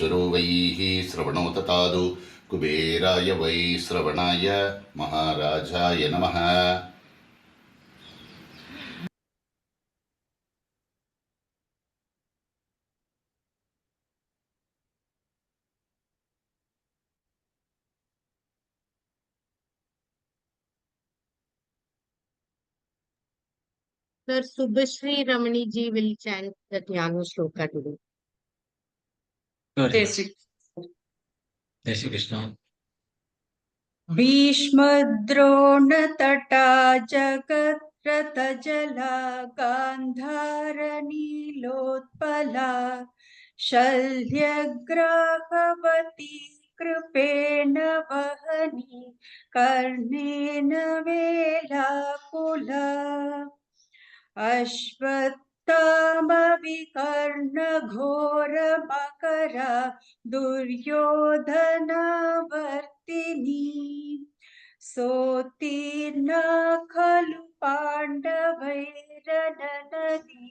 ईश्वरो वैः श्रवणो ततादु कुबेराय वै श्रवणाय महाराजाय नमः। Sir Subhashri Ramani ji will chant the Jnana Shloka today. Jai Shri Krishna. भीष्मद्रोणतटा जगद्रथजला गान्धारनीलोत्पला शल्यग्राहवती कृपेण वहनी कर्णेन वेलाकुला अश्वत्थामविकर्णघोरमकरा दुर्योधनवर्तिनी सोत्तीर्णा खलु पाण्डवैरननदी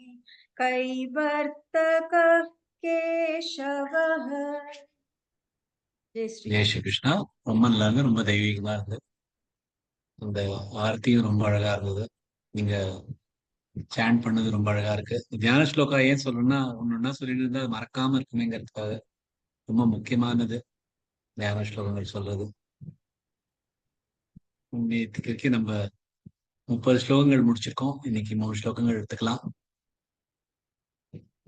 कैवर्तकः केशवः. ஜெய் ஸ்ரீ கிருஷ்ணா. ரொம்ப நல்லாங்க, ரொம்ப தெய்வீகமா இருந்தது. அந்த ஆர்த்தியும் ரொம்ப அழகா இருந்தது. நீங்க சாண்ட் பண்ணது ரொம்ப அழகா இருக்கு. தியான ஸ்லோகா ஏன் சொல்லணும்னா ஒன்னொன்னா சொல்லிட்டு இருந்தா அது மறக்காம இருக்குமேங்கிறதுக்காக ரொம்ப முக்கியமானது தியான ஸ்லோகங்கள் சொல்றது. நேற்றுக்கு நம்ம 30 ஸ்லோகங்கள் முடிச்சிருக்கோம். இன்னைக்கு 3 ஸ்லோகங்கள் எடுத்துக்கலாம்.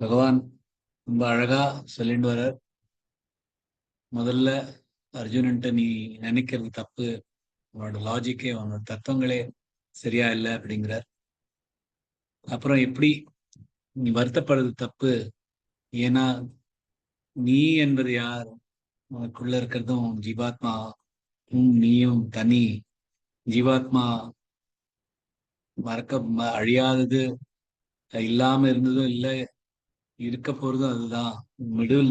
பகவான் ரொம்ப அழகா சொல்லிட்டு வர, முதல்ல அர்ஜுனன்ட்ட நீ நினைக்கிறது தப்பு, உன்னோட லாஜிக்கே உன்னோட தத்துவங்களே சரியா இல்லை அப்படிங்கிறார். அப்புறம் எப்படி நீ வருத்தப்படுறது தப்பு, ஏன்னா நீ என்பது யார், உனக்குள்ள இருக்கிறதும் ஜீவாத்மா, நீயும் தனி. ஜீவாத்மா அழியாதது, இல்லாம இருந்ததும் இல்லை, இருக்க போறதும் அதுதான்,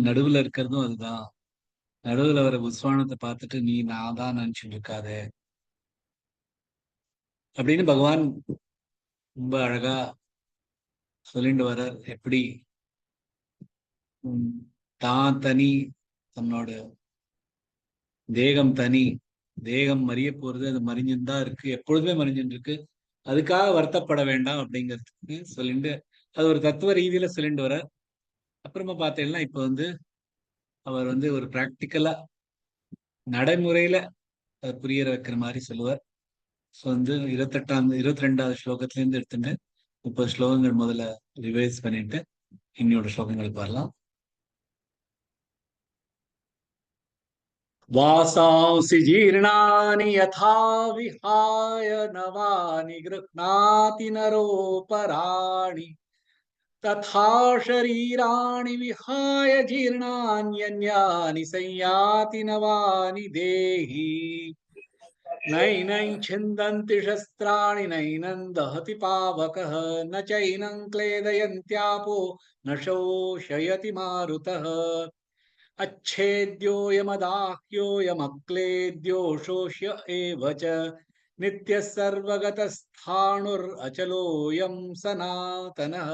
நடுவுல இருக்கிறதும் அதுதான். நடுவுல வர உஸ்வானத்தை பார்த்துட்டு நீ நான் தான் நினைச்சுட்டு இருக்காதே அப்படின்னு பகவான் ரொம்ப அழகா சொல்லிட்டு வர. எப்படி தான் தனி, தன்னோட தேகம் தனி, தேகம் மறிய போறது, அது மறிஞ்சுதான் இருக்கு, எப்பொழுதுமே மறிஞ்சுட்டு இருக்கு, அதுக்காக வருத்தப்பட வேண்டாம் அப்படிங்கிறதுக்கு சொல்லிட்டு அது ஒரு தத்துவ ரீதியில சொல்லிட்டு வர. அப்புறமா பார்த்தீங்கன்னா இப்ப அவர் ஒரு பிராக்டிக்கலா நடைமுறையில புரியற வைக்கிற மாதிரி சொல்லுவார். ஸோ 22வது ஸ்லோகத்துல இருந்து எடுத்துட்டு 30 ஸ்லோகங்கள் முதல்ல ரிவைஸ் பண்ணிட்டு இன்னொரு ஸ்லோகங்கள் பாரலாம். வாசாंसि जीर्णानि यथा विहाय नवानि गृह्णाति नरोपराणि तथा शरीराणि विहाय जीर्णान्यन्यानि संयाति नवानि देहि नैनं छिन्दन्ति शस्त्राणि नैनं दहति पावकः न चैनं क्लेदयन्त्यापो न शोषयति मारुतः अच्छेद्योऽयमदाह्योऽयमक्लेद्यो शोष्य एव च नित्यः सर्वगतस्थाणुरचलोऽयं सनातनः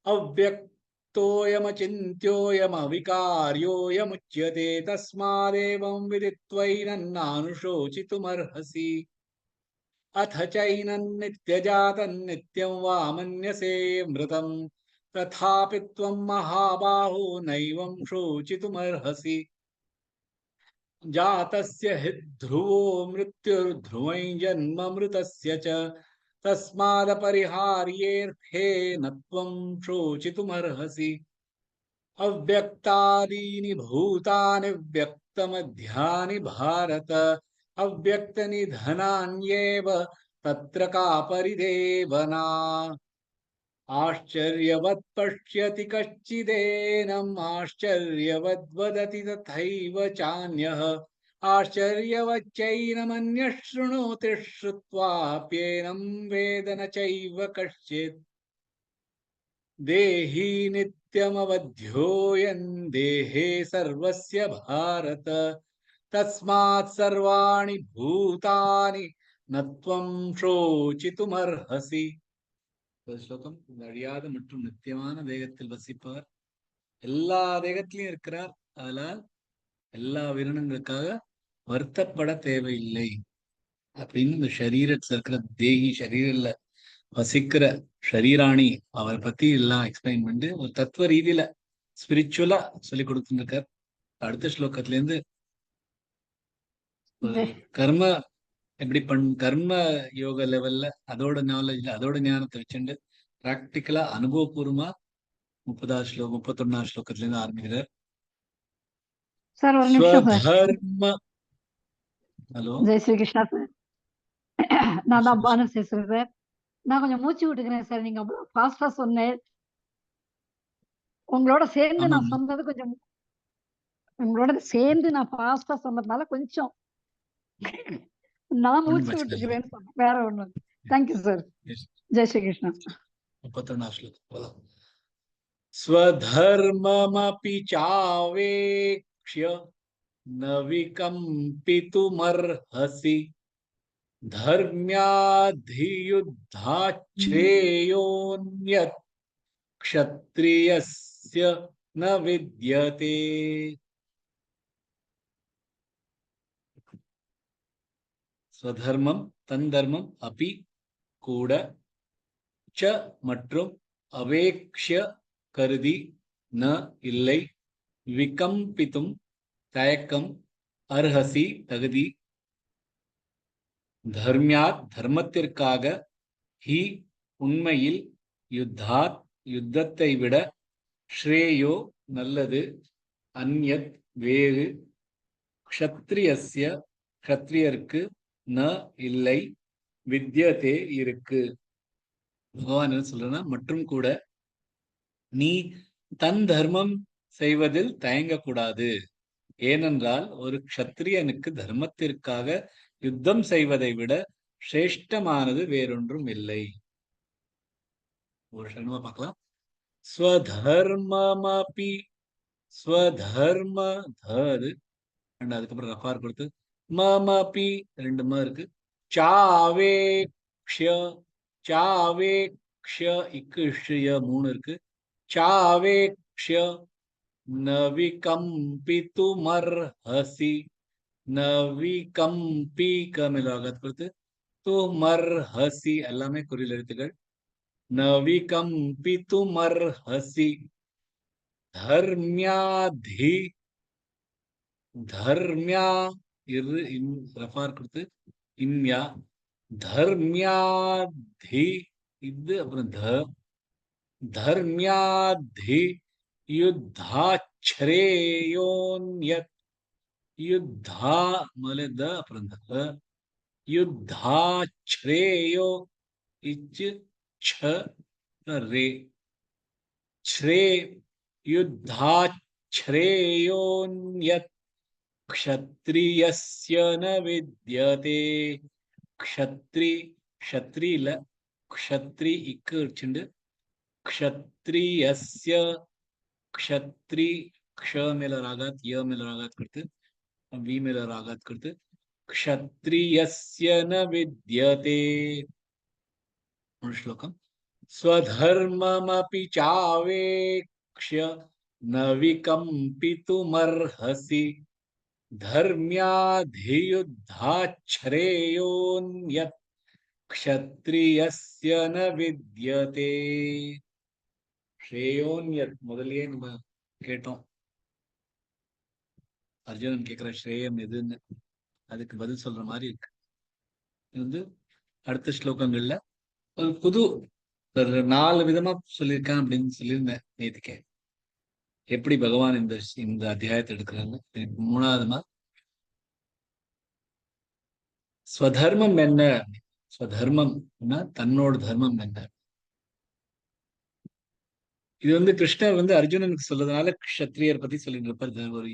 अव्यक्तोऽयमचिन्त्योऽयमविकार्योऽयमुच्यते तस्मादेवं विदित्वैनन्नानुशोचितुमर्हसि अथ चैनन्नित्यजातन्नित्यं वा मन्यसे मृतम् तथापि त्वं महाबाहो नैवं शोचितुमर्हसि जातस्य हि ध्रुवो मृत्युर्ध्रुवं जन्म मृतस्य च तस्मादपरिहार्येऽर्थे न त्वं शोचितुमर्हसि अव्यक्तादीनि भूतानि व्यक्तमध्यानि भारत अव्यक्तनिधनान्येव तत्र का परिदेवना आश्चर्यवत् पश्यति कश्चिदेनम् आश्चर्यवद् वदति तथैव चान्यः आश्चर्यवच्चैनमन्यः शृणोति श्रुत्वाप्येनं वेद न चैव कश्चित् देही नित्यमवध्योऽयं देहे सर्वस्य भारत तस्मात् सर्वाणि भूतानि न त्वं शोचितुमर्हसि. ஸ்லோகம். அழியாத மற்றும் நித்தியமான தேகத்தில் வசிப்பவர் எல்லா தேகத்திலையும் இருக்கிறார். அதனால் எல்லா உயிரினங்களுக்காக வருத்தப்பட தேவையில்லை அப்படின்னு இந்த சரீரத்துல இருக்கிற தேகி சரீரில் வசிக்கிற ஷரீராணி அவரை பத்தி எல்லாம் எக்ஸ்பிளைன் பண்ணிட்டு ஒரு தத்துவ ரீதியில ஸ்பிரிச்சுவலா சொல்லி கொடுத்துட்டு இருக்கார். அடுத்த ஸ்லோகத்துல இருந்து கர்ம எப்படி கர்ம யோக லெவல்ல அதோட நாலேஜ்ல அதோட ஞானத்தை வச்சுட்டு பிராக்டிக்கலா அனுபவபூர்வமா 31வது ஸ்லோகத்துல இருந்து ஆரம்பிக்கிறார். சார் ஒரு நிமிஷம் சார். ஸ்வதர்ம ஹலோ ஜெய் ஸ்ரீ கிருஷ்ணா சார். நான் தான் பானு பேசுறேன் சார். நான் கொஞ்சம் மூச்சு விட்டுக்கிறேன் சார். நீங்க அவ்வளவு ஃபாஸ்டா சொன்னேன். உங்களோட சேர்ந்து நான் ஆமாம் சொன்னது கொஞ்சம் உங்களோட சேர்ந்து நான் ஃபாஸ்டா சொன்னதுனால கொஞ்சம் நான் ஒன்றும் மூச்சு பிரச்சனை இல்லை. விட்டுக்கிறேன்னு சொன்னேன். வேற ஒண்ணு. Thank you sir. Yes. ஜெய் ஸ்ரீ கிருஷ்ணா. 31வது ஸ்லோகம். ஸ்வதர்மமபி சாவேக்ஷ்ய ந விகம்பிதுமர்ஹசி தர்ம்யாதியுத்தாச்ரேயோன்யத் க்ஷத்ரியஸ்ய ந வித்யதே. ஸ்வதர்மம் தன் தர்மம் அபி கூட ச மற்றும் அவேக்ஷ்ய கருதி ந இல்லை விகம்பித்தும் தயக்கம் அர்ஹசி தகுதி தர்மியாத் தர்மத்திற்காக ஹி உண்மையில் யுத்தாத் யுத்தத்தை விட ஸ்ரேயோ நல்லது அந்யத் வேறு க்ஷத்ரியஸ்ய க்ஷத்ரியருக்கு ந இல்லை வித்யதே இருக்கு. பகவான் என்ன சொல்றனா மற்றும் கூட நீ தன் தர்மம் செய்வதில் தயங்கக்கூடாது. ஏனென்றால் ஒரு க்ஷத்ரியனுக்கு தர்மத்திற்காக யுத்தம் செய்வதை விட சிரேஷ்டமானது வேறொன்றும் இல்லை. ஒரு சரணமா பார்க்கலாம். ஸ்வதர்மமபி ஸ்வதர்ம தது அண்ட் அதுக்கப்புறம் ரஃபார் கொடுத்து மமபி ரெண்டு இருக்கு. சாவேக்ஷ்ய சாவேக்ஷ்ய இக்கு மூணு இருக்கு. சாவேக்ஷ்ய நவிகம்பிதுமர்ஹசி நவிகம்பி கமிலாகத் கொடுத்து துமர்ஹசி எல்லாமே குறில் எழுத்துக்கள். நவிகம்பிதுமர்ஹசி தர்மியாதி தர்மியா இரு ரஃபார் கொடுத்து இம்யா தர்மியாதி இது அப்புறம் தர்மியாதி யுத்தாச்ரேயோன்யத் யுத்தா மலே த அப்புறம் யுத்தாச்ரேயோ இச்சு ச் ரே ஸ்ரே யுத்தாச்ரேயோன்யத் க்ஷத்ரியஸ்ய ந வித்யதே. க்ஷத்ரி க்ஷத்ரி இல்ல க்ஷத்ரி இக்கு வச்சுண்டு க்ஷத்ரியஸ்ய க்ஷத்ரி க்ஷ மேல ராகாத் ய மேல ராகாத் கொடுத்து வி மேல ராகாத் கொடுத்து க்ஷத்ரியஸ்ய ந வித்யதே. ஒரு ஸ்லோகம். ஸ்வதர்மமபி சாவேக்ஷ்ய ந விகம்பிதுமர்ஹசி தர்மியாதியுத்தாச்ரேயோன்யத் க்ஷத்ரியஸ்ய ந வித்யதே. ஸ்ரேயோன்யத் முதல்லயே நம்ம கேட்டோம். அர்ஜுனன் கேட்கிற ஸ்ரேயம் எதுன்னு அதுக்கு பதில் சொல்ற மாதிரி இருக்கு. இது வந்து அடுத்த ஸ்லோகங்கள்ல ஒரு புது 4 விதமா சொல்லியிருக்கான் அப்படின்னு சொல்லியிருந்தேன் நேத்துக்கே. எப்படி பகவான் இந்த அத்தியாயத்தை எடுக்கிறாங்க. 3வதுமா ஸ்வதர்மம் என்ன? ஸ்வதர்மம்னா தன்னோட தர்மம் என்ன? இது வந்து கிருஷ்ணர் அர்ஜுனனுக்கு சொல்றதுனால க்ஷத்ரியர் பத்தி சொல்லிட்டு இருப்பார். ஒரு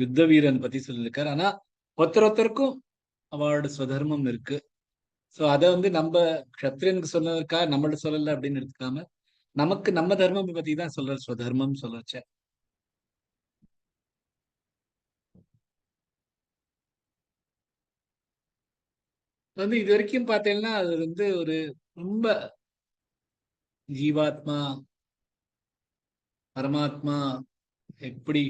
யுத்த வீரன் பத்தி சொல்லியிருக்காரு. ஆனா ஒருத்தருக்கும் அவளோட ஸ்வதர்மம் இருக்கு. சோ அதை நம்ம க்ஷத்ரியனுக்கு சொன்னதற்காக நம்மள்ட்ட சொல்லல அப்படின்னு எடுத்துக்காம நமக்கு நம்ம தர்மம் பத்தி தான் சொல்ற ஸ்வதர்மம் சொல்லச்ச. இது வரைக்கும் பார்த்தீங்கன்னா அது ஒரு ரொம்ப ஜீவாத்மா பரமாத்மா எப்படி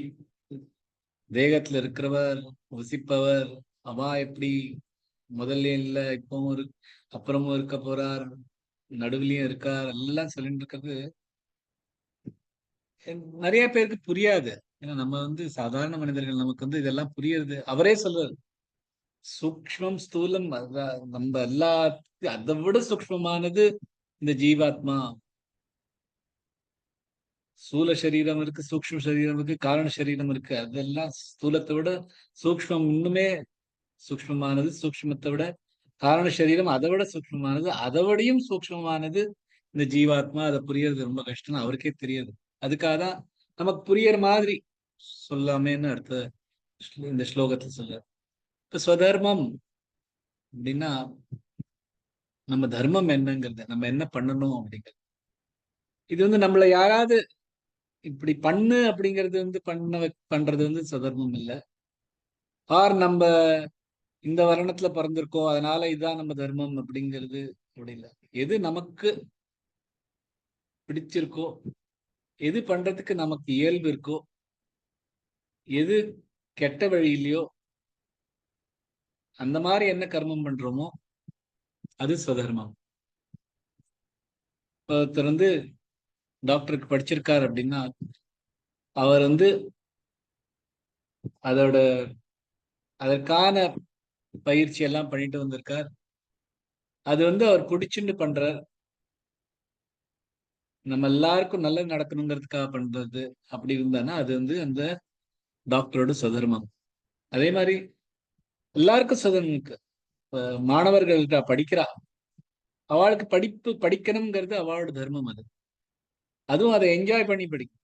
தேகத்துல இருக்கிறவர், வசிப்பவர், அவா எப்படி முதல்ல இல்ல இப்பவும் அப்புறமும் இருக்க போறார், நடுவுலயும் இருக்கார், எல்லாம் சொல்லிட்டு இருக்கிறது நிறைய பேருக்கு புரியாது. ஏன்னா நம்ம சாதாரண மனிதர்கள், நமக்கு இதெல்லாம் புரியுறது. அவரே சொல்றாரு, சூக்ஷ்மம் ஸ்தூலம் நம்ம எல்லாத்தையும் அதை விட சூக்ஷ்மமானது இந்த ஜீவாத்மா. ஸ்தூல சரீரம் இருக்கு, சூக்ஷ்ம சரீரம் இருக்கு, காரண சரீரம் இருக்கு. அதெல்லாம் ஸ்தூலத்தை விட சூக்ஷ்மம் இன்னுமே சூக்ஷ்மமானது, சூக்ஷ்மத்தை விட காரண சரீரம் அதை விட சூக்ஷ்மமானது, அதை விடையும் சூக்ஷ்மமானது இந்த ஜீவாத்மா. அதை புரியறது ரொம்ப கஷ்டம், அவருக்கே தெரியாது. அதுக்காக தான் நமக்கு புரியற மாதிரி சொல்லாமேன்னு இந்த ஸ்லோகத்துல சொல்ற. இப்ப ஸ்வதர்மம் அப்படின்னா நம்ம தர்மம் என்னங்கிறது, நம்ம என்ன பண்ணணும் அப்படிங்கிறது. இது நம்மள யாராவது இப்படி பண்ணு அப்படிங்கிறது பண்றது ஸ்வதர்மம் இல்லை. ஆர் நம்ம இந்த வருணத்துல பிறந்திருக்கோம் அதனால இதுதான் நம்ம தர்மம் அப்படிங்கிறது அப்படி இல்லை. எது நமக்கு பிடிச்சிருக்கோ, எது பண்றதுக்கு நமக்கு இயல்பு இருக்கோ, எது கெட்ட வழியிலையோ அந்த மாதிரி என்ன கர்மம் பண்றோமோ அது ஸ்வதர்மம். ஒருத்தர் டாக்டருக்கு படிச்சிருக்காரு அப்படின்னா அவர் அதற்கான பயிற்சி எல்லாம் பண்ணிட்டு வந்திருக்கார். அது அவர் பிடிச்சுட்டு பண்றார். நம்ம எல்லாருக்கும் நல்லது நடக்கணுங்கிறதுக்காக பண்றது அப்படி இருந்தானா அது அந்த டாக்டரோட சுதர்மம். அதே மாதிரி எல்லாருக்கும் சுதர்மம் இருக்கு. மாணவர்கள்ட்ட படிக்கிறா, அவளுக்கு படிக்கணுங்கிறது அவளோட தர்மம். அதுவும் அதை என்ஜாய் பண்ணி படிக்கும்,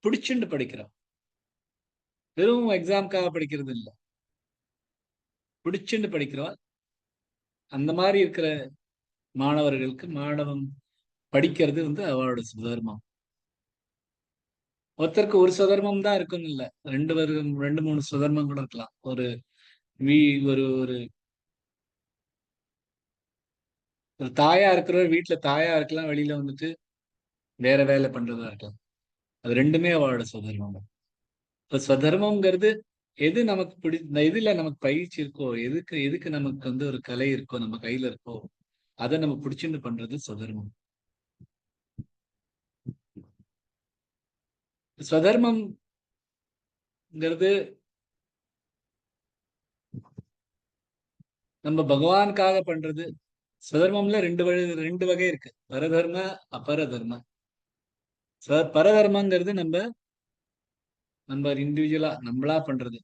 பிடிச்சுட்டு படிக்கிறான். வெறும் எக்ஸாம்காக படிக்கிறது இல்லை, பிடிச்சுட்டு படிக்கிறவா. அந்த மாதிரி இருக்கிற மாணவர்களுக்கு படிக்கிறது அவளோட சுதர்மம். ஒருத்தருக்கு ஒரு சுதர்மம் தான் இருக்குன்னு இல்லை, 2-3 சுதர்மம் கூட இருக்கலாம். ஒரு ஒரு தாயா இருக்கிறவர் வீட்டுல தாயா இருக்கலாம், வெளியில வேற வேலை பண்றதா இருக்கலாம். அது ரெண்டுமே அவளோட சுதர்மம். இப்ப ஸ்வதர்மம்ங்கிறது எது நமக்கு எதுல நமக்கு பயிற்சி இருக்கோ, எதுக்கு நமக்கு ஒரு கலை இருக்கோ, நம்ம கையில இருக்கோ, அதை நம்ம பிடிச்சுட்டு பண்றது ஸ்வதர்மம். ஸ்வதர்மம்ங்கிறது நம்ம பகவானுக்காக பண்றது. ஸ்வதர்மம்ல ரெண்டு வகை இருக்கு, பரதர்ம அபரதர்ம. பரதர்மங்கிறது நம்ம இண்டிவிஜுவலா நம்மளா பண்றது.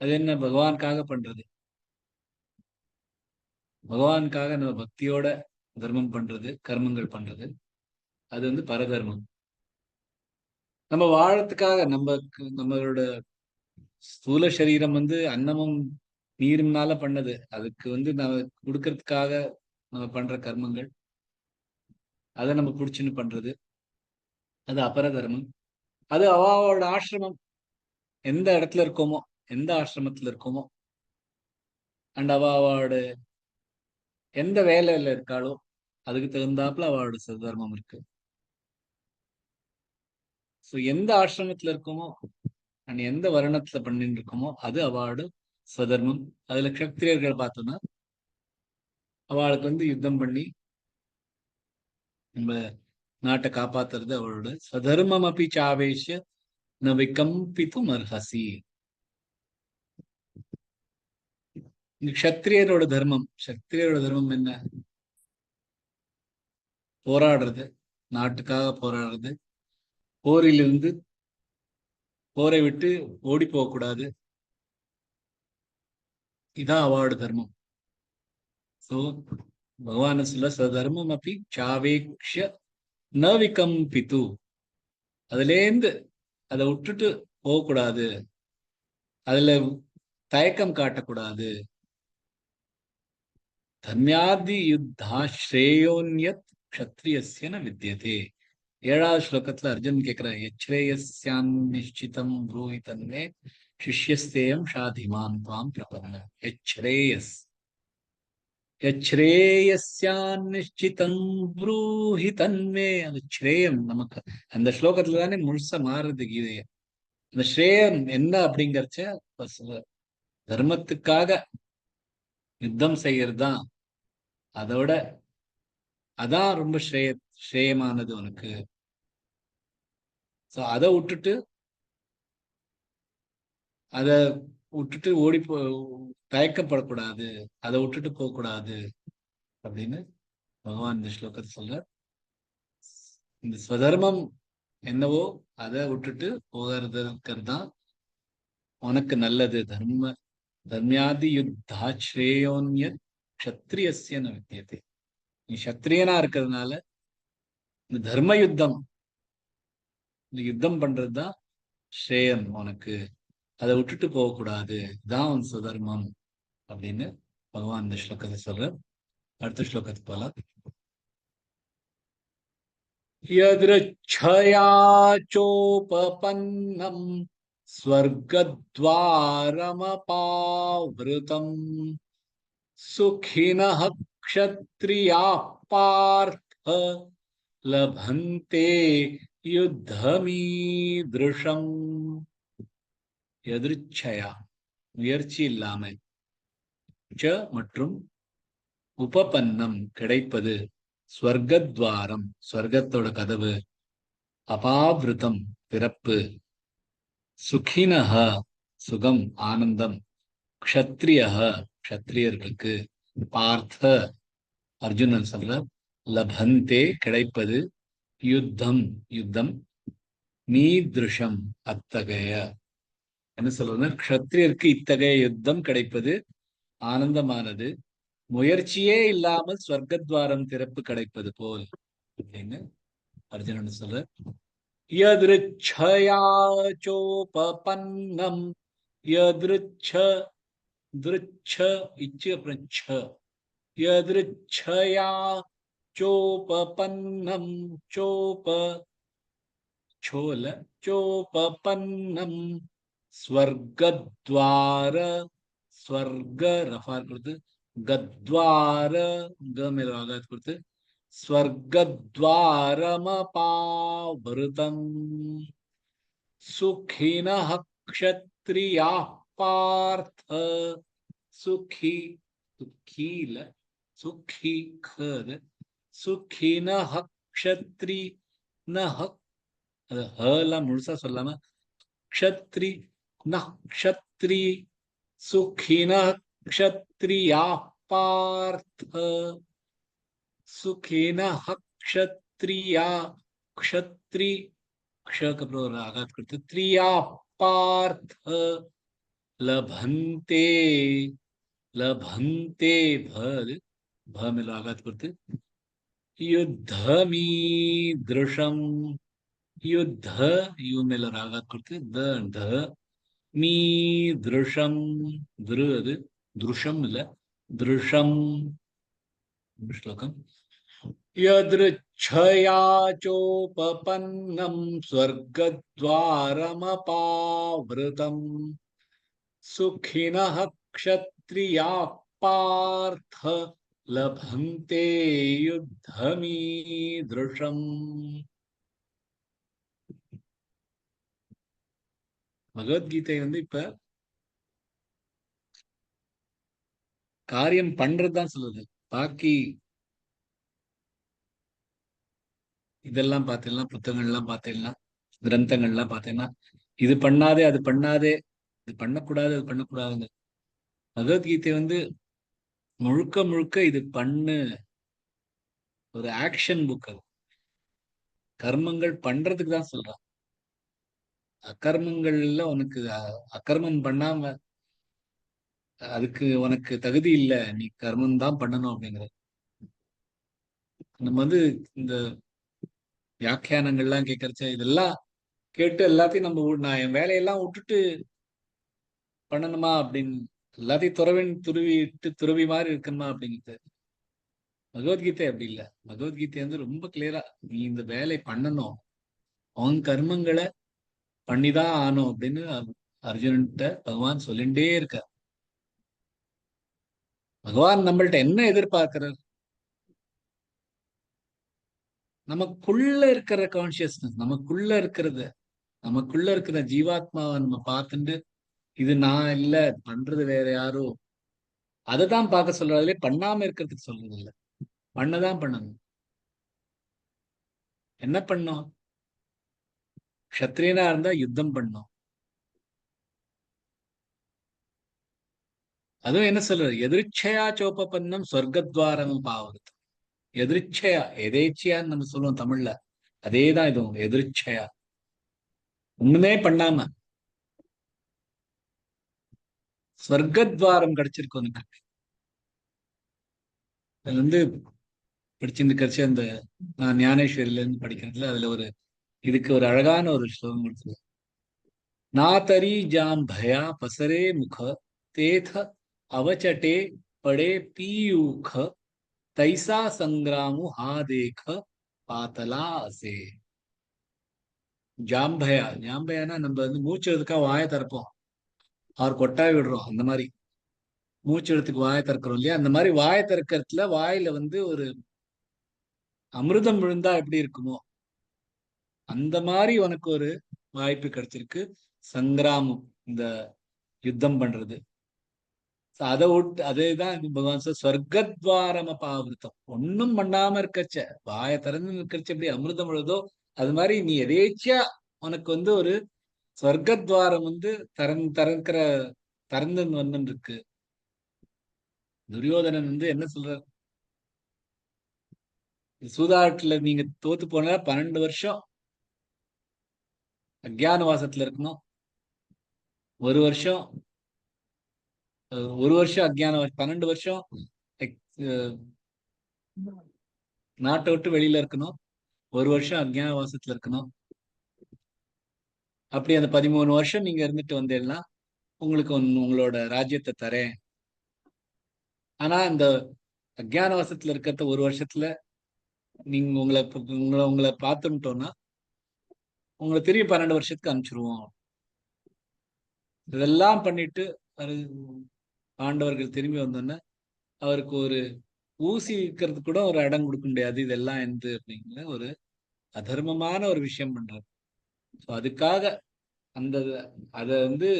அது என்ன, பகவானுக்காக பண்றது. பகவானுக்காக நம்ம பக்தியோட தர்மம் பண்றது, கர்மங்கள் பண்றது, அது பரதர்மம். நம்ம வாழறதுக்காக நம்மளோட ஸ்தூல சரீரம் அன்னமும் நீரும்னால பண்ணது. அதுக்கு நம்ம கொடுக்கறதுக்காக நம்ம பண்ற கர்மங்கள், அதை நம்ம பிடிச்சுன்னு பண்றது, அது அபரதர்மம். அது அவளோட ஆசிரமம், எந்த இடத்துல இருக்கோமோ, எந்த ஆசிரமத்துல இருக்கோமோ, அண்ட் அவளோட எந்த வேலையில இருக்காளோ அதுக்கு தகுந்தாப்புல அவளோட சதர்மம் இருக்கு. ஸோ எந்த ஆசிரமத்துல இருக்கோமோ அண்ட் எந்த வருணத்துல பண்ணிட்டு இருக்கோமோ அது அவளோட ஸ்வதர்மம். அதுல கத்திரியர்கள் பார்த்தோம்னா அவளுக்கு யுத்தம் பண்ணி நம்ம நாட்டை காப்பாத்துறது அவளோட ஸ்வதர்மம். அப்படி சாவேஷ ந விகம்பித்தும் அர்ஹசி. க்ஷத்திரியரோட தர்மம் என்ன? போராடுறது, நாட்டுக்காக போராடுறது, போரிலிருந்து போரை விட்டு ஓடி போகக்கூடாது. இதான் அவளோட தர்மம். சோ பகவான் சொல்ல ஸ்வதர்மம் அப்படி சாவேக்ஷ ந விகம்பித்து. அதுலேருந்து அதை விட்டுட்டு போகக்கூடாது, அதுல தயக்கம் காட்டக்கூடாது. தர்மியாதி யுத்தா ஸ்ரேயோன்யத் க்ஷத்ரியஸ்ய ந வித்யதே. 7வது ஸ்லோகத்துல அர்ஜுன் கேட்கிற, எச்ரேயஸ்யான் நிஷ்சிதம் ப்ரூஹி தன்மே சிஷ்யஸ்தேயம் ஷாதிமான் துவாம் பிரபன்ன. எச்ரேயஸ், யச்ரேயஸ்யான்னிஷ்சிதம் ப்ரூஹி தன்மே. அந்த ஸ்ரேயம் நமக்கு அந்த ஸ்லோகத்துல தானே முழுசா மாறுது கீதைய. அந்த ஸ்ரேயம் என்ன அப்படிங்கறச்ச தர்மத்துக்காக யுத்தம் செய்யறது தான். அதோட அதான் ரொம்ப ஸ்ரேயமானது உனக்கு. சோ அதை விட்டுட்டு ஓடி தயக்கப்படக்கூடாது, அதை விட்டுட்டு போகக்கூடாது அப்படின்னு பகவான் இந்த ஸ்லோகத்தை சொல்ற. இந்த ஸ்வதர்மம் என்னவோ அதை விட்டுட்டு போகிறதுக்கு தான் உனக்கு நல்லது. தர்மியாதி யுத்தா ஸ்ரேயோன்ய க்ஷத்ரியஸ்ய ந வித்யதே. நீ சத்திரியனா இருக்கிறதுனால இந்த தர்ம யுத்தம், இந்த யுத்தம் பண்றதுதான் ஸ்ரேயம் உனக்கு. அதை விட்டுட்டு போகக்கூடாது, தான் உன் சுதர்மம் அப்படின்னு பகவான் இந்த ஸ்லோகத்தை சொல்ற. அடுத்த ஸ்லோகத்துக்கு போலாம். யத்ருச்சயா சோபபன்னம் ஸ்வர்கத்வாரமபாவ்ருதம் சுகினஹ க்ஷத்ரியாः பார்த்த லபந்தே யுத்தமீத்ருஷம். எதிர்ச்சயா முயற்சி இல்லாம, ச மற்றும் உபபன்னம் கிடைப்பது, ஸ்வர்கத்வாரம் ஸ்வர்க்கத்தோட கதவு, அபாவிருத்தம் பிறப்பு, சுகினஹ சுகம் ஆனந்தம், க்ஷத்ரியஹ க்ஷத்ரியர்களுக்கு, பார்த்த அர்ஜுனன் சொல்ற, லபந்தே கிடைப்பது, யுத்தம் யுத்தம், மீத்ருஷம் அத்தகைய. என்ன சொல்றது? க்ஷத்ரியருக்கு இத்தகைய யுத்தம் கிடைப்பது ஆனந்தமானது, முயற்சியே இல்லாமல் ஸ்வர்க்கத்வாரம் திறப்பு கிடைப்பது போல் அப்படின்னு அர்ஜுனன் சொல்ற. யத்ருச்சயா சோபபன்னம், யத்ருச்ச திருச்ச இச்சு அப்புறம் ச, யத்ருச்சயா சோபபன்னம், சோல சோபபன்னம் ஸ்வர்கத்வார, ஸ்வர்க ரஃபார் கொடுத்து கத்வார க மேல ஆகாத் கொடுத்து ஸ்வர்கத்வாரமபாவ்ருதம் சுகினஹ க்ஷத்ரியாः பார்த்த. சுகி சுகீல சுகி கது சுகினஹ க்ஷத்ரி நஹ, அது ஹலாம் முழுசா சொல்லாம க்ஷத்ரி நக்ஷத்ரி சுகினஹ க்ஷத்ரியாः பார்த்த சுகினஹ க்ஷத்ரியா, க்ஷத்ரி க்ஷக்கு ஆகாத் கொடுத்து த்ரியா பார்த்த லபந்தே, லபந்தே ப மேல ஆகாத் கொடுத்து யுத்தமீத்ருஷம், யுத்த யூ மேல ஆகாத் கொடுத்து த மீத்ருஷம், திரு அது திருஷம் இல்ல திருஷம். ஸ்லோகம். யத்ருச்சயா சோபபன்னம் ஸ்வர்கத்வாரமபாவ்ருதம் சுகினஹ க்ஷத்ரியாः பார்த்த லபந்தே யுத்தமீத்ருஷம். பகவத்கீதை இப்ப காரியம் பண்றதுதான் சொல்லுது. பாக்கி இதெல்லாம் பார்த்தீங்கன்னா, புத்தகங்கள்லாம் பார்த்தீங்கன்னா, கிரந்தங்கள்லாம் பார்த்தீங்கன்னா, இது பண்ணாதே அது பண்ணாதே, இது பண்ணக்கூடாது அது பண்ணக்கூடாதுங்க. பகவத்கீதை முழுக்க முழுக்க இது பண்ணு, ஒரு ஆக்ஷன் புக். அது கர்மங்கள் பண்றதுக்கு தான் சொல்றான். அக்கர்மங்கள்ல உனக்கு அக்கர்மம் பண்ணாம அதுக்கு உனக்கு தகுதி இல்லை, நீ கர்மம் தான் பண்ணணும் அப்படிங்கிறது. நம்ம இந்த வியாக்கியானங்கள்லாம் கேட்கறச்ச இதெல்லாம் கேட்டு எல்லாத்தையும் நான் என் வேலையெல்லாம் விட்டுட்டு பண்ணணுமா அப்படின்னு, எல்லாத்தையும் துறவி மாதிரி இருக்கணுமா அப்படிங்கிறது. பகவத்கீதை அப்படி இல்லை. பகவத்கீதை ரொம்ப கிளியரா, நீ இந்த வேலை பண்ணணும், அவன் கர்மங்களை பண்ணிதான் ஆனும் அப்படின்னு அர்ஜுனன்ட்ட பகவான் சொல்லிண்டே இருக்க. பகவான் நம்மள்ட்ட என்ன எதிர்பார்க்கிறார்? நமக்குள்ள இருக்கிற கான்சியஸ்னஸ், நமக்குள்ள இருக்கிற ஜீவாத்மாவை நம்ம பார்த்துட்டு இது நான் இல்ல, பண்றது வேற யாரோ, அதைதான் பார்க்க சொல்றதுல, பண்ணாம இருக்கிறதுக்கு சொல்றது இல்ல. பண்ணதான் பண்ணணும். என்ன பண்ணோம்? க்ஷத்ரியனா இருந்தா யுத்தம் பண்ணோம். அதுவும் என்ன சொல்றது? எதிர்ச்சையா சோப்பன்னம் சொர்க்கத்வாரம் பாவருது. எதிர்ச்சையா, எதேச்சையான்னு நம்ம சொல்லுவோம் தமிழ்ல. அதேதான் இதுவும், எதிர்ச்சையா, ஒண்ணுமே பண்ணாம சொர்க்கத்வாரம் கிடைச்சிருக்கு உனக்கு. அது வந்து படிச்சுட்டு கழிச்சு அந்த நான் ஞானேஸ்வரியில இருந்து படிக்கிறதுல அதுல இதுக்கு ஒரு அழகான ஒரு ஸ்லோகம் கொடுத்தது. நாதரி ஜாம் பயா பசரே முக தேத அவச்சட்டே படே பீயூக தைசா சங்கிராமு ஹா தேக பாத்தலா அசே. ஜாம்பயானா நம்ம வந்து மூச்சு எடுத்துக்கா வாயை திறப்போம், அவர் கொட்டாய் விடுறோம். அந்த மாதிரி மூச்சு எடுத்துக்கு வாயை திறக்கிறோம் இல்லையா? அந்த மாதிரி வாயை திறக்கிறதுல வாயில வந்து ஒரு அமிர்தம் விழுந்தா எப்படி இருக்குமோ அந்த மாதிரி உனக்கு ஒரு வாய்ப்பு கிடைச்சிருக்கு. சங்கிராமம், இந்த யுத்தம் பண்றது. அதை விட்டு அதேதான் பகவான் சொர்க்கத்வாரம பாவிருத்தம். ஒன்னும் பண்ணாம இருக்கச்ச, வாயை திறந்து இருக்கச்ச எப்படி அமிர்தம் விழுதோ அது மாதிரி நீ எதேச்சியா உனக்கு வந்து ஒரு சொர்க்கத்வாரம் வந்து திறந்து வந்து இருக்கு. துரியோதனன் வந்து என்ன சொல்ற, சூதாட்டுல நீங்க தோத்து போனா 12 வருஷம் அக்ஞான வாசத்துல இருக்கணும், ஒரு வருஷம் அக்ஞான 12 வருஷம் நாட்டை விட்டு வெளியில இருக்கணும், ஒரு வருஷம் அக்ஞான வாசத்துல இருக்கணும். அப்படி அந்த 13 வருஷம் நீங்க இருந்துட்டு வந்தீங்கன்னா உங்களுக்கு உங்களோட ராஜ்யத்தை தரேன். ஆனா இந்த அக்ஞான வாசத்துல இருக்கிறத ஒரு வருஷத்துல நீங்க உங்களை பார்த்துட்டோம்னா உங்களை திரும்பி 12 வருஷத்துக்கு அனுப்பிச்சிருவோம். இதெல்லாம் பண்ணிட்டு பாண்டவர்கள் திரும்பி வந்தோன்னா அவருக்கு ஒரு ஊசி விற்கிறது கூட ஒரு இடம் கொடுக்க முடியாது. இதெல்லாம் எந்த அப்படிங்கிற ஒரு அதர்மமான ஒரு விஷயம் பண்றாரு. அதுக்காக அத வந்து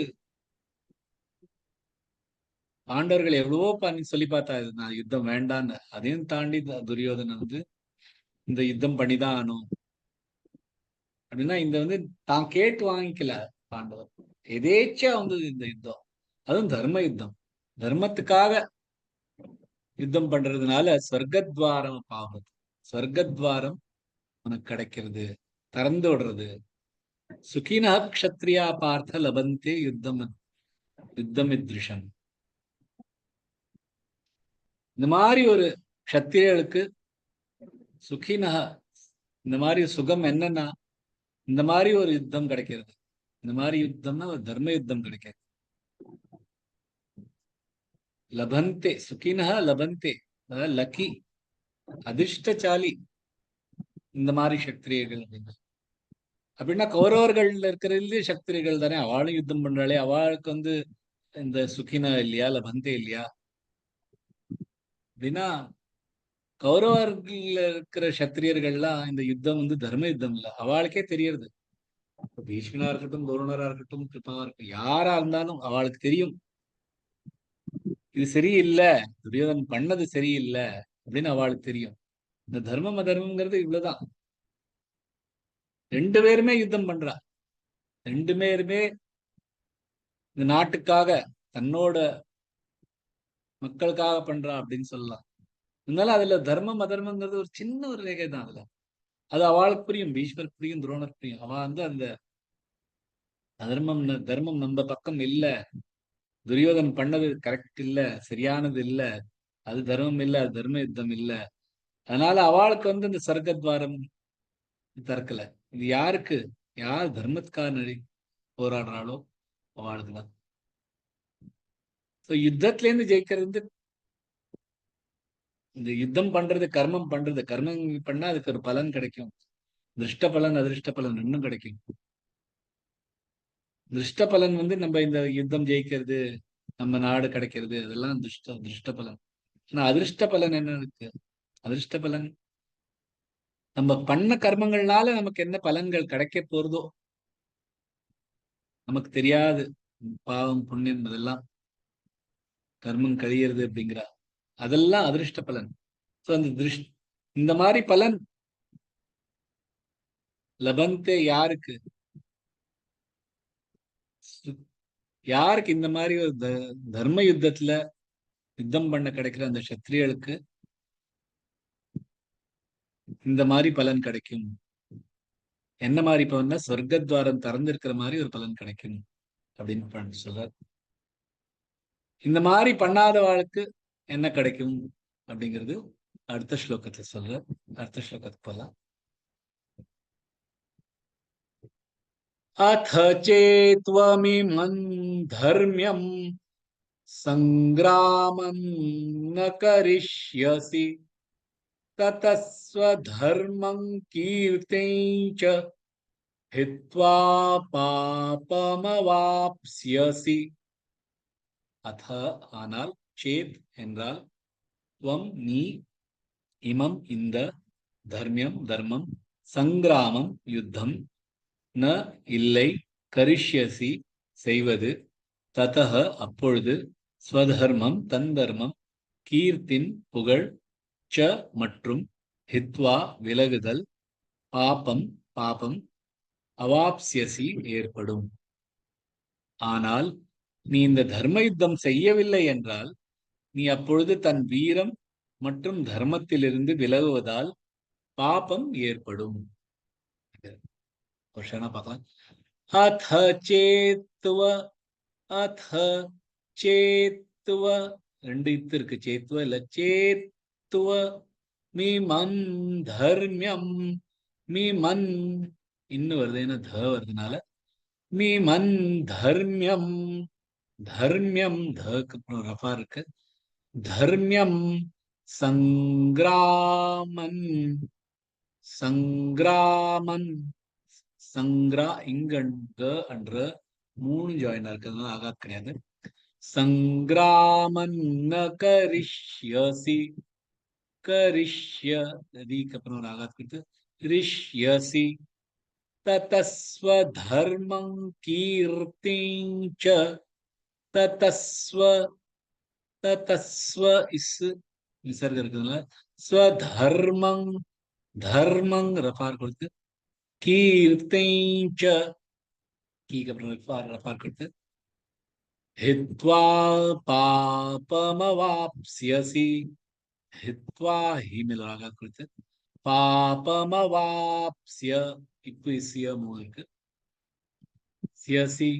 பாண்டவர்கள் எவ்வளவோ சொல்லி பார்த்தா நான் யுத்தம் வேண்டான்னு, அதையும் தாண்டி துரியோதனன் வந்து இந்த யுத்தம் பண்ணிதான் ஆனும் அப்படின்னா இந்த வந்து தான் கேட்டு வாங்கிக்கல பாண்டவர், எதேச்சா வந்தது இந்த யுத்தம். அதுவும் தர்ம யுத்தம், தர்மத்துக்காக யுத்தம் பண்றதுனால சொர்க்கத்வாரம் பாவம், சொர்க்கத்வாரம் உனக்கு கிடைக்கிறது, திறந்து விடுறது. சுகினா க்ஷத்ரியா பார்த்த லபந்தே யுத்தமித்ருஷம். இந்த மாதிரி ஒரு க்ஷத்திரியர்களுக்கு சுகினா, இந்த மாதிரி சுகம் என்னன்னா இந்த மாதிரி ஒரு யுத்தம் கிடைக்கிறது. இந்த மாதிரி யுத்தம்னா ஒரு தர்ம யுத்தம் கிடைக்கிறது. லபந்தே சுகினா லபந்தே, அதாவது லக்கி, அதிர்ஷ்டசாலி இந்த மாதிரி சக்திரியர்கள் அப்படின்னா கௌரவர்கள்ல இருக்கிறது சக்திரிகள் தானே, அவளும் யுத்தம் பண்றாளே, அவளுக்கு வந்து இந்த சுகினா இல்லையா லபந்தே இல்லையா அப்படின்னா கௌரவர்கள் இருக்கிற சத்திரியர்கள்லாம் இந்த யுத்தம் வந்து தர்ம யுத்தம் இல்லை, அவளுக்கே தெரியறது. பீஷ்மனா இருக்கட்டும், துரோணரா இருக்கட்டும், கிருபாவா இருக்கட்டும், யாரா இருந்தாலும் அவளுக்கு தெரியும் இது சரியில்லை, துரியோதன் பண்ணது சரியில்லை அப்படின்னு அவளுக்கு தெரியும். இந்த தர்மம் அதர்மம்ங்கிறது இவ்வளவுதான். ரெண்டு பேருமே யுத்தம் பண்றா, ரெண்டு பேருமே இந்த நாட்டுக்காக தன்னோட மக்களுக்காக பண்றா அப்படின்னு சொல்லலாம். அதனால அதுல தர்மம் அதர்மங்கிறது ஒரு சின்ன ஒரு ரேகை தான். அதுல அது அவளுக்கு புரியும், பீஷ்மருக்கு புரியும், துரோணருக்கு புரியும். அவ வந்து அந்த தர்மம் நம்ம பக்கம் இல்ல, துரியோதன் பண்ணது கரெக்ட் இல்ல, சரியானது இல்ல, அது தர்மம் இல்ல, அது தர்ம யுத்தம் இல்ல. அதனால அவளுக்கு வந்து இந்த சொர்க்கத்வாரம் திறக்கல. இது யாருக்கு, யார் தர்மத்துக்காக போராடுறாளோ அவளுக்குதான். யுத்தத்துல இருந்து ஜெயிக்கிறது, இந்த யுத்தம் பண்றது, கர்மம் பண்றது, கர்மம் பண்ணா அதுக்கு ஒரு பலன் கிடைக்கும். திருஷ்ட பலன் அதிருஷ்ட பலன் இன்னும் கிடைக்கும். திருஷ்ட பலன் வந்து நம்ம இந்த யுத்தம் ஜெயிக்கிறது, நம்ம நாடு கிடைக்கிறது, அதெல்லாம் திருஷ்ட பலன். ஆனா அதிர்ஷ்ட பலன் என்ன இருக்கு? அதிர்ஷ்ட பலன் நம்ம பண்ண கர்மங்கள்னால நமக்கு என்ன பலன்கள் கிடைக்க போறதோ நமக்கு தெரியாது. பாவம் புண்ணியம் அதெல்லாம் கர்மம் கழியறது அப்படிங்கிற அதெல்லாம் அதிர்ஷ்ட பலன். சோ அந்த இந்த மாதிரி பலன் லபந்தே யாருக்கு யாருக்கு இந்த மாதிரி ஒரு தர்ம யுத்தத்துல யுத்தம் பண்ண கிடைக்கிற அந்த சத்திரியர்களுக்கு இந்த மாதிரி பலன் கிடைக்கும். என்ன மாதிரி பலன்னா சொர்க்கத்வாரம் திறந்திருக்கிற மாதிரி ஒரு பலன் கிடைக்கும் அப்படின்னு சொல்றார். இந்த மாதிரி பண்ணாதவாளுக்கு என்ன கிடைக்கும் அப்படிங்கிறது அடுத்த ஸ்லோகத்துல சொல்ற. அடுத்த ஸ்லோகத்துக்கு போலாம். அத சேத்வமிமம் தர்மியம் சங்கிராமம் ந கரிஷ்யசி ததஸ்வதர்மம் கீர்த்திஞ்ச ஹித்வா பாபமவாப்ஸ்யசி. அத ஆனால், சேத் என்றால், துவம் நீ, இமம் இந்த, தர்மியம் தர்மம், சங்கிராமம் யுத்தம், ந இல்லை, கரிஷ்யசி செய்வது, ததஹ அப்பொழுது, ஸ்வதர்மம் தன் தர்மம், கீர்த்தின் புகழ், ச மற்றும், ஹித்வா விலகுதல், பாபம் பாபம், அவாப்ஸ்யசி ஏற்படும். ஆனால் நீ இந்த தர்ம யுத்தம் செய்யவில்லை என்றால் நீ அப்பொழுது தன் வீரம் மற்றும் தர்மத்திலிருந்து விலகுவதால் பாபம் ஏற்படும். பார்க்கலாம். அத சேத்துவ அத சேத்துவ ரெண்டு இத்து இருக்கு. சேத்துவ இல்ல சேத்துவ மீமன் தர்மியம் மீமன் இன்னும் வருது. ஏன்னா த வருதுனால மீமன் தர்மியம் தர்மியம் தக்கு ரஃபா இருக்கு. தர்மியம் சங்கிராமன் சங்கிராமன் சங்கிரா இங்க அன்ற 3 ஜாயின் இருக்கிறதுனால ஆகாத் கிடையாது. சங்கிராமன் ந கரிஷ்யசி கரிஷ்ய தீக்கு அப்புறம் ஒரு ஆகாத் கொடுத்து ரிஷ்யசி ததஸ்வ தர்மம் கீர்த்திஞ்ச ததஸ்வ ததஸ்வ இஸ் விசர்க இருக்கிறதுனால ஸ்வதர்மம் தர்மங் ரஃபார் கொடுத்து கீர்த்திஞ்ச கீக்கு அப்புறம் ரஃபார் கொடுத்து ஹித்வா பாபமவாப்ஸ்யசி ஹித்வா ஹி மேல ஆகாத் கொடுத்து பாபமவாப்ஸ்ய இப்பு இஸ்ய மூணுக்கு சியசி.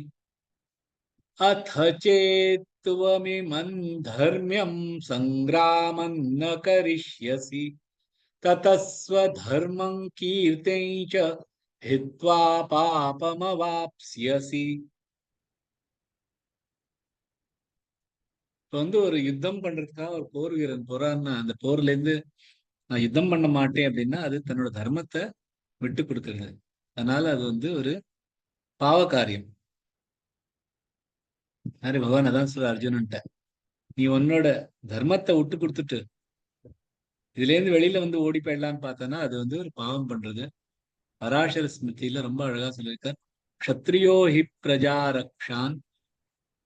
அத சேத்வமிமம் தர்மியம் சங்கிராமம் ந கரிஷ்யசி ததஸ்வதர்மம் கீர்த்திஞ்ச ஹித்வா பாபமவாப்ஸ்யசி. இப்ப ஒரு யுத்தம் பண்றதுக்காக ஒரு போர் வீரன் போறான்னா அந்த போர்ல இருந்து நான் யுத்தம் பண்ண மாட்டேன் அப்படின்னா அது தன்னோட தர்மத்தை விட்டு கொடுக்குறது. அதனால அது ஒரு பாவ காரியம். பகவான் அதான் சொல்ற அர்ஜுனன்ட்ட, நீ உன்னோட தர்மத்தை விட்டு கொடுத்துட்டு இதுல இருந்து வெளியில ஓடி போயிடலான்னு பார்த்தனா அது ஒரு பாவம் பண்றது. பராசர ஸ்மிருதியில ரொம்ப அழகா சொல்லியிருக்கார். க்ஷத்ரியோ ஹி பிரஜா ரக்ஷான்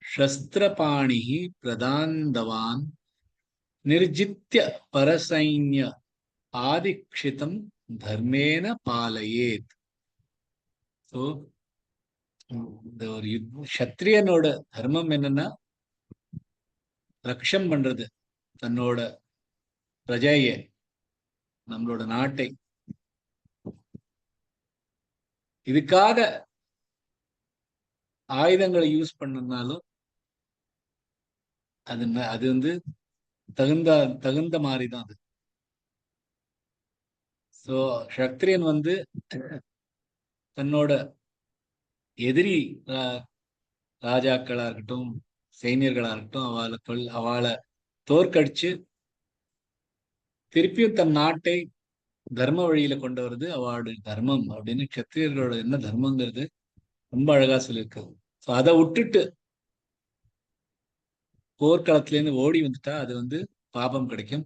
சஸ்திரபாணி பிரதாந்தவான் நிர்ஜித்ய பரசைன்ய ஆதிக்ஷிதம் தர்மேன பாலயேத். ஸோ இந்த ஒரு சத்திரியனோட தர்மம் என்னன்னா ரக்ஷம் பண்றது, தன்னோட பிரஜைய நம்மளோட நாட்டை. இதுக்காக ஆயுதங்களை யூஸ் பண்ணனாலும் அது தகுந்த மாதிரிதான் அது. சோ சத்திரியன் தன்னோட எதிரி ராஜாக்களா இருக்கட்டும் சைனியர்களா இருக்கட்டும் அவளை தோற்கடிச்சு திருப்பியும் தன் நாட்டை தர்ம வழியில கொண்டு வருது அவளுடைய தர்மம் அப்படின்னு சத்திரியர்களோட என்ன தர்மங்கிறது ரொம்ப அழகா சொல்லியிருக்கு. அதை விட்டுட்டு போர்க்களத்துல இருந்து ஓடி வந்துட்டா அது பாபம் கிடைக்கும்.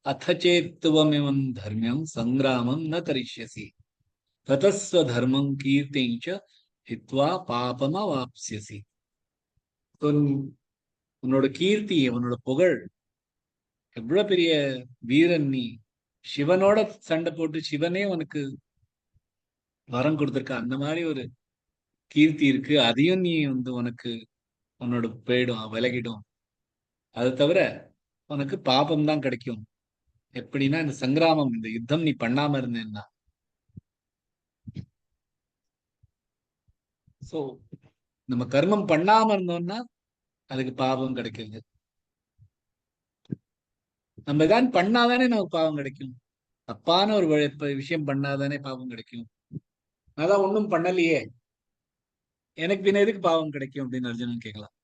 அத்தச்சேத்துவமிவம் தர்மியம் சங்கிராமம் ந கரிஷ்யசி ததஸ்வ தர்மம் கீர்த்திஞ்ச ஹித்வா பாபமா வாப்ஸ்யசி. உன்னோட கீர்த்தி, உன்னோட புகழ், எவ்வளவு பெரிய வீரன் நீ, சிவனோட சண்டை போட்டு சிவனே உனக்கு வரம் கொடுத்திருக்க, அந்த மாதிரி ஒரு கீர்த்தி இருக்கு. அதையும் நீ உனக்கு உன்னோட போயிடும், விலகிடும். அது தவிர உனக்கு பாபம் தான் கிடைக்கும். எப்படின்னா இந்த சங்கிராமம், இந்த யுத்தம் நீ பண்ணாம இருந்தேன்னா. சோ நம்ம கர்மம் பண்ணாம இருந்தோம்னா அதுக்கு பாபம் கிடைக்குது. நம்ம தான் பண்ணாதானே நமக்கு பாவம் கிடைக்கும். தப்பான ஒரு விஷயம் பண்ணாதானே பாவம் கிடைக்கும். அதான் ஒண்ணும் பண்ணலையே, எனக்கு பின்ன எதுக்கு பாவம் கிடைக்கும் அப்படின்னு அர்ஜுனன் கேட்கலாம்.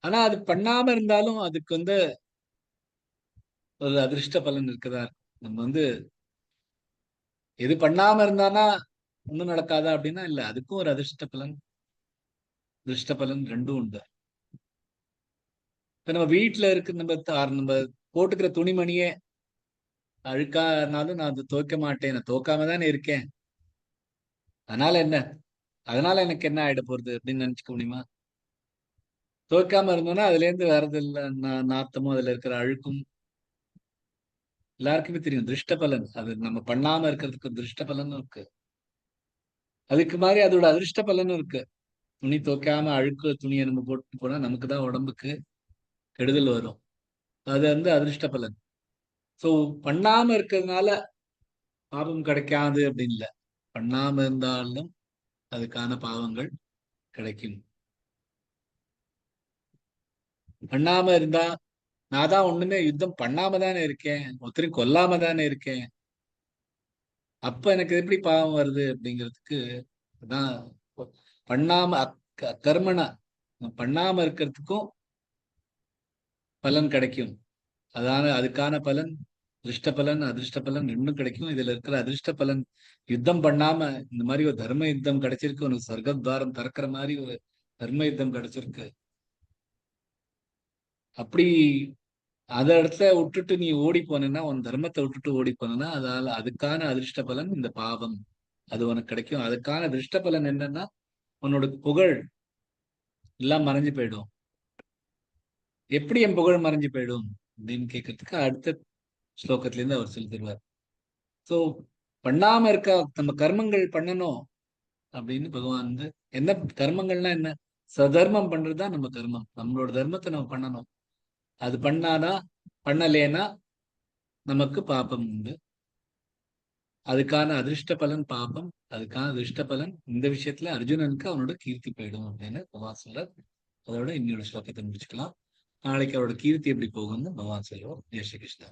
ஆனா அது பண்ணாம இருந்தாலும் அதுக்கு ஒரு அதிர்ஷ்ட பலன் இருக்குதா. நம்ம எது பண்ணாம இருந்தானா ஒண்ணும் நடக்காதா அப்படின்னா இல்ல, அதுக்கும் ஒரு அதிர்ஷ்ட பலன் ரெண்டும் உண்டு. இப்ப நம்ம வீட்டுல இருக்கு, நம்ம போட்டுக்கிற துணிமணியே அழுக்கானாலும் நான் அதை துவைக்க மாட்டேன், நான் துவைக்காம தானே இருக்கேன், அதனால எனக்கு என்ன ஆயிட போறது அப்படின்னு நினைச்சுக்க முடியுமா? துவைக்காம இருந்தோம்னா அதுல இருந்து வர்றது இல்ல நாத்தமும் அதுல இருக்கிற அழுக்கும் எல்லாருக்குமே தெரியும். திருஷ்ட பலன் அது நம்ம பண்ணாம இருக்கிறதுக்கு திருஷ்ட பலனும் இருக்கு. அதுக்கு மாதிரி அதோட அதிர்ஷ்ட பலனும் இருக்கு. துணி துவைக்காம அழுக்கு துணியை நம்ம போட்டு போனா நமக்கு தான் உடம்புக்கு கெடுதல் வரும். அது அதிர்ஷ்ட பலன். சோ பண்ணாம இருக்கிறதுனால பாவம் கிடைக்காது அப்படின்னு இல்ல, பண்ணாம இருந்தாலும் அதுக்கான பாவங்கள் கிடைக்கும். பண்ணாம இருந்தா நான் தான் ஒண்ணுமே யுத்தம் பண்ணாம தானே இருக்கேன், ஒருத்தரையும் கொல்லாம தானே இருக்கேன், அப்ப எனக்கு எப்படி பாவம் வருது அப்படிங்கிறதுக்கு தான் பண்ணாம கர்மனா பண்ணாம இருக்கிறதுக்கும் பலன் கிடைக்கும். அதுக்கான பலன் திருஷ்ட பலன் அதிர்ஷ்ட பலன் ரெண்டும் கிடைக்கும். இதுல இருக்கிற அதிர்ஷ்ட பலன், யுத்தம் பண்ணாம இந்த மாதிரி ஒரு தர்ம யுத்தம் கிடைச்சிருக்கு, உனக்கு சொர்க்கத்வாரம் திறக்கிற மாதிரி ஒரு தர்ம யுத்தம் கிடைச்சிருக்கு. அப்படி அந்த இடத்துல விட்டுட்டு நீ ஓடி போனா, உன் தர்மத்தை விட்டுட்டு ஓடி போனா அதுக்கான அதிர்ஷ்ட பலன் இந்த பாவம், அது உனக்கு கிடைக்கும். அதுக்கான அதிர்ஷ்ட பலன் என்னன்னா உன்னோட புகழ் எல்லாம் மறைஞ்சு போயிடும். எப்படி என் புகழ் மறைஞ்சு போயிடும் அப்படின்னு கேட்கறதுக்கு அடுத்த ஸ்லோகத்துல இருந்து அவர் சொல்லி தருவார். சோ பண்ணாம இருக்க நம்ம கர்மங்கள் பண்ணணும் அப்படின்னு பகவான் என்ன கர்மங்கள்னா என்ன, சதர்மம் பண்றதுதான் நம்ம கர்மம். நம்மளோட தர்மத்தை நம்ம பண்ணணும். அது பண்ணலேன்னா நமக்கு பாபம் உண்டு. அதுக்கான அதிர்ஷ்ட பலன் பாபம், அதுக்கான அதிர்ஷ்ட பலன் இந்த விஷயத்துல அர்ஜுனனுக்கு அவனோட கீர்த்தி போயிடும் அப்படின்னு பகவான் சொல்றார். அதோட இன்னொரு ஸ்லோகத்தை முடிச்சுக்கலாம். நாளைக்கு அவரோட கீர்த்தி எப்படி போகும்னு பகவான் சொல்லுவோம். ஜெய் ஸ்ரீ கிருஷ்ணா.